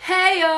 Heyo!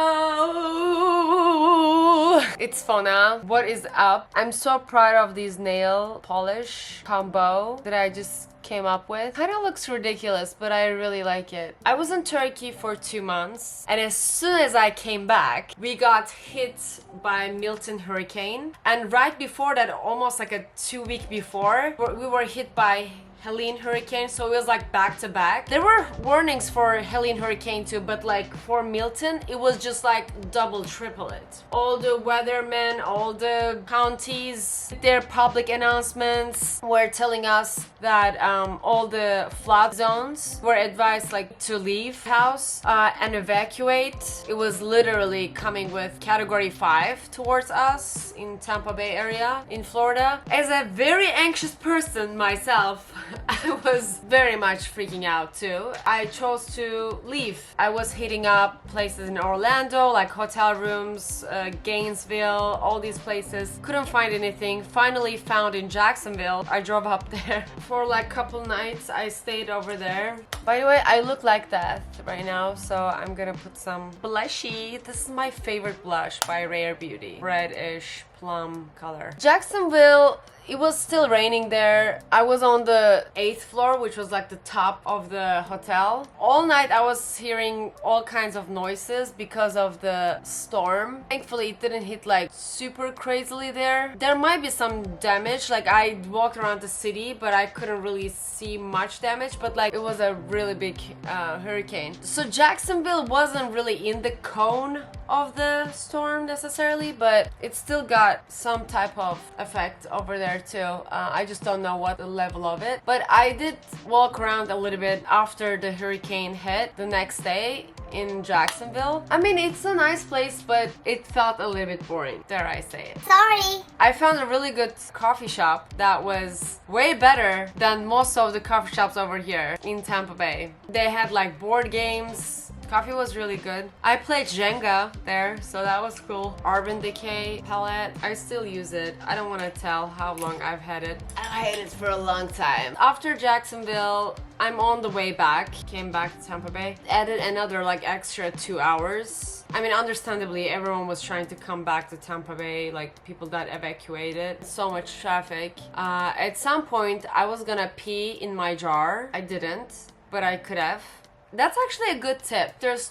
It's Fona. What is up? I'm so proud of these nail polish combo that I just came up with. Kind of looks ridiculous, but I really like it. I was in Turkey for 2 months, and as soon as I came back, we got hit by Milton hurricane. And right before that, almost like a 2 week before, we were hit by Helene hurricane, so it was like back to back. There were warnings for Helene hurricane too, but like for Milton, it was just like double, triple it. All the weathermen, all the counties, their public announcements were telling us that all the flood zones were advised like to leave house and evacuate. It was literally coming with category 5 towards us in Tampa Bay area in Florida. As a very anxious person myself, I was very much freaking out too. I chose to leave. I was hitting up places in Orlando, like hotel rooms, Gainesville, all these places. Couldn't find anything. Finally found in Jacksonville. I drove up there for like a couple nights. I stayed over there. By the way, I look like that right now, so I'm gonna put some blushy. This is my favorite blush by Rare Beauty. Reddish plum color. Jacksonville, it was still raining there. I was on the 8th floor, which was like the top of the hotel. All night I was hearing all kinds of noises because of the storm. Thankfully it didn't hit like super crazily there. There might be some damage, like I walked around the city but I couldn't really see much damage, but like it was a really big hurricane. So Jacksonville wasn't really in the cone of the storm necessarily, but it still got some type of effect over there too. I just don't know what the level of it, but I did walk around a little bit after the hurricane hit the next day in Jacksonville. I mean, it's a nice place, but it felt a little bit boring, dare I say it. Sorry. I found a really good coffee shop that was way better than most of the coffee shops over here in Tampa Bay. They had like board games. Coffee was really good. I played Jenga there, so that was cool. Urban Decay palette. I still use it. I don't want to tell how long I've had it. I had it for a long time. After Jacksonville, I'm on the way back. Came back to Tampa Bay. Added another like extra 2 hours. I mean, understandably, everyone was trying to come back to Tampa Bay, like people got evacuated. So much traffic. At some point, I was gonna pee in my jar. I didn't, but I could have. That's actually a good tip. There's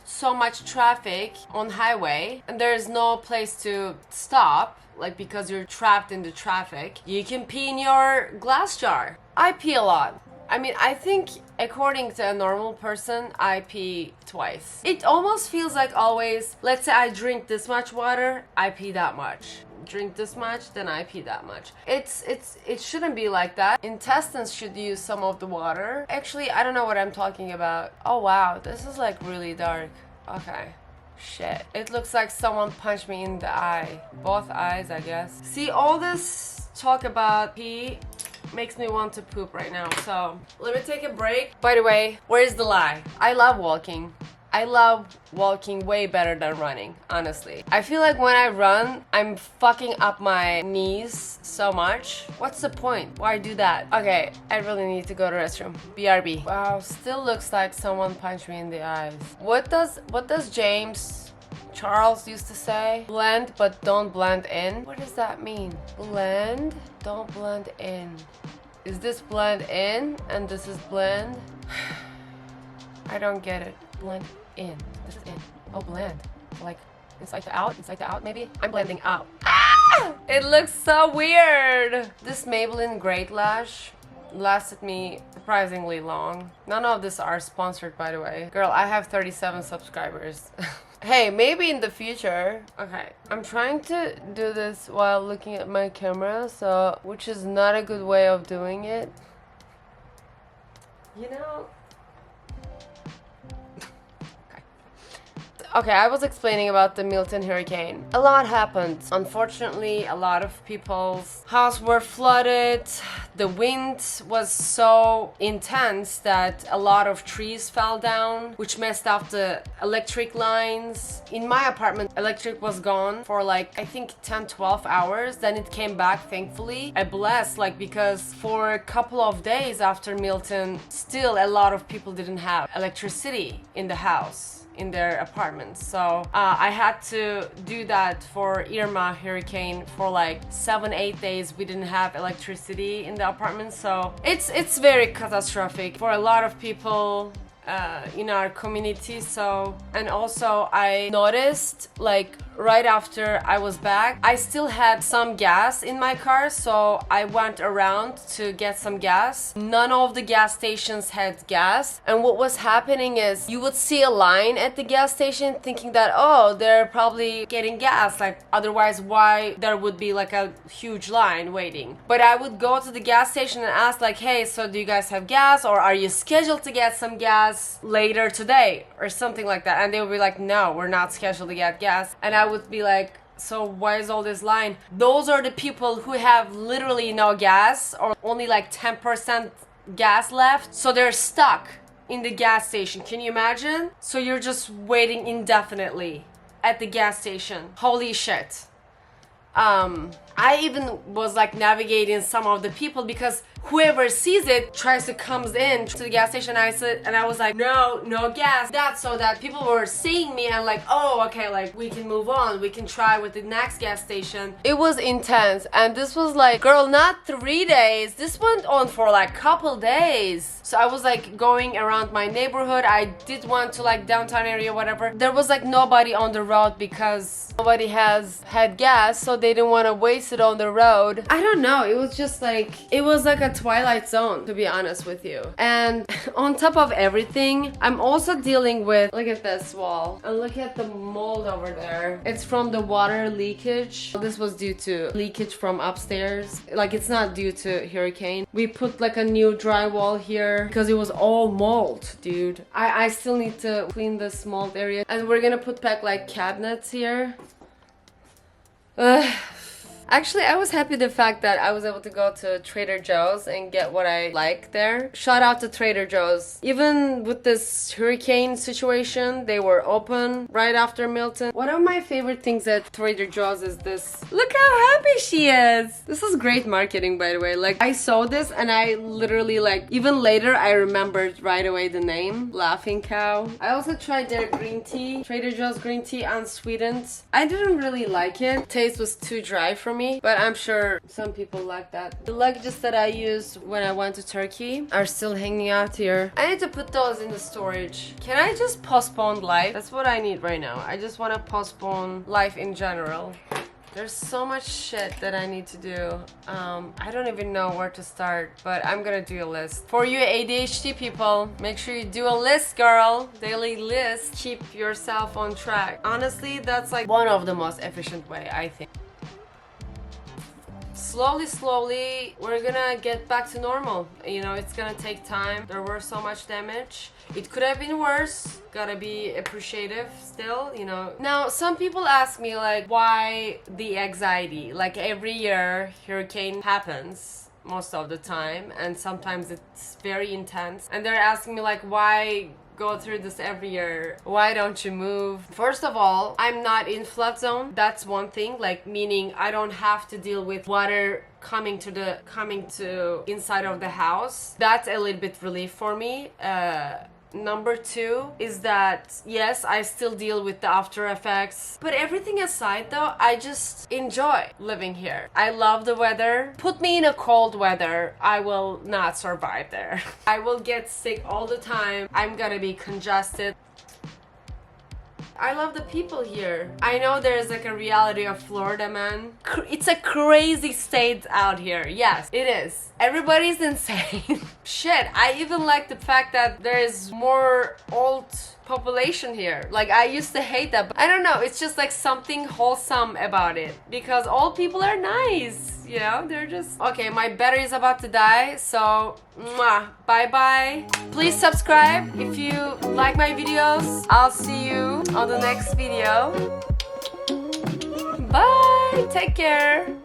so much traffic on highway and there's no place to stop, like because you're trapped in the traffic. You can pee in your glass jar. I pee a lot. I mean, I think according to a normal person, I pee twice. It almost feels like always, let's say I drink this much water, I pee that much. Drink this much, then I pee that much. It shouldn't be like that. Intestines should use some of the water. Actually, I don't know what I'm talking about. Oh wow, this is like really dark. Okay. Shit. It looks like someone punched me in the eye. Both eyes, I guess. See, all this talk about pee makes me want to poop right now, so let me take a break. By the way, where's the lie? I love walking. I love walking way better than running, honestly. I feel like when I run, I'm fucking up my knees so much. What's the point? Why do that? Okay, I really need to go to the restroom. BRB. Wow, still looks like someone punched me in the eyes. What does James Charles used to say? Blend but don't blend in. What does that mean? Blend, don't blend in. Is this blend in and this is blend? I don't get it. Blend in. This is in. Oh, blend. Like inside to out maybe? I'm blending out. Ah! It looks so weird. This Maybelline Great Lash lasted me surprisingly long. None of these are sponsored, by the way. Girl, I have 37 subscribers. Hey, maybe in the future. Okay, I'm trying to do this while looking at my camera, so which is not a good way of doing it. You know. Okay, I was explaining about the Milton hurricane. A lot happened. Unfortunately, a lot of people's houses were flooded. The wind was so intense that a lot of trees fell down, which messed up the electric lines. In my apartment, electric was gone for like, I think 10-12 hours. Then it came back, thankfully. I blessed, like, because for a couple of days after Milton, still a lot of people didn't have electricity in the house. in their apartments. So I had to do that for Irma hurricane for like 7-8 days. We didn't have electricity in the apartment, so it's very catastrophic for a lot of people in our community. So, and also I noticed like right after I was back, I still had some gas in my car, so I went around to get some gas. None of the gas stations had gas, and what was happening is you would see a line at the gas station thinking that, oh, they're probably getting gas, like otherwise why there would be like a huge line waiting. But I would go to the gas station and ask like, hey, so do you guys have gas, or are you scheduled to get some gas later today or something like that? And they would be like, no, we're not scheduled to get gas. And I would be like, so why is all this line? Those are the people who have literally no gas or only like 10% gas left, so they're stuck in the gas station. Can you imagine? So you're just waiting indefinitely at the gas station. Holy shit. I even was like navigating some of the people because whoever sees it tries to comes in to the gas station. And I was like, no gas. That's so that people were seeing me and like, oh, okay, like we can move on. We can try with the next gas station. It was intense. And this was like, girl, not 3 days. This went on for like couple days. So I was like going around my neighborhood. I did want to like downtown area, whatever. There was like nobody on the road because nobody has had gas, so they didn't want to waste it on the road. I don't know, it was just like, it was like a twilight zone, to be honest with you. And on top of everything, I'm also dealing with, look at this wall and look at the mold over there. It's from the water leakage. This was due to leakage from upstairs. Like, it's not due to hurricane. We put like a new drywall here because it was all mold, dude. I still need to clean this mold area, and we're gonna put back like cabinets here. Actually, I was happy the fact that I was able to go to Trader Joe's and get what I like there. Shout out to Trader Joe's. Even with this hurricane situation, they were open right after Milton. One of my favorite things at Trader Joe's is this. Look how happy she is. This is great marketing, by the way. Like, I saw this and I literally like, even later I remembered right away the name, Laughing Cow. I also tried their green tea, Trader Joe's green tea unsweetened. I didn't really like it. Taste was too dry for me, but I'm sure some people like that. The luggages that I used when I went to Turkey are still hanging out here. I need to put those in the storage. Can I just postpone life? That's what I need right now. I just want to postpone life in general. There's so much shit that I need to do. I don't even know where to start, but I'm gonna do a list. For you ADHD people, make sure you do a list, girl. Daily list. Keep yourself on track. Honestly, that's like one of the most efficient way, I think. Slowly, we're gonna get back to normal. You know, it's gonna take time. There were so much damage. It could have been worse. Gotta be appreciative still, you know. Now, some people ask me like, why the anxiety? Like every year, hurricane happens most of the time, and sometimes it's very intense. And they're asking me like, why go through this every year? Why don't you move? First of all, I'm not in flood zone. That's one thing, like meaning I don't have to deal with water coming to inside of the house. That's a little bit relief for me. Number two is that, yes, I still deal with the after effects. But everything aside though, I just enjoy living here. I love the weather. Put me in a cold weather, I will not survive there. I will get sick all the time. I'm gonna be congested. I love the people here. I know there's like a reality of Florida, man. It's a crazy state out here. Yes, it is. Everybody's insane. Shit, I even like the fact that there is more old population here. Like, I used to hate that, but I don't know, it's just like something wholesome about it because old people are nice, you know. They're just okay. My battery is about to die, so bye bye. Please subscribe if you like my videos. I'll see you on the next video. Bye, take care.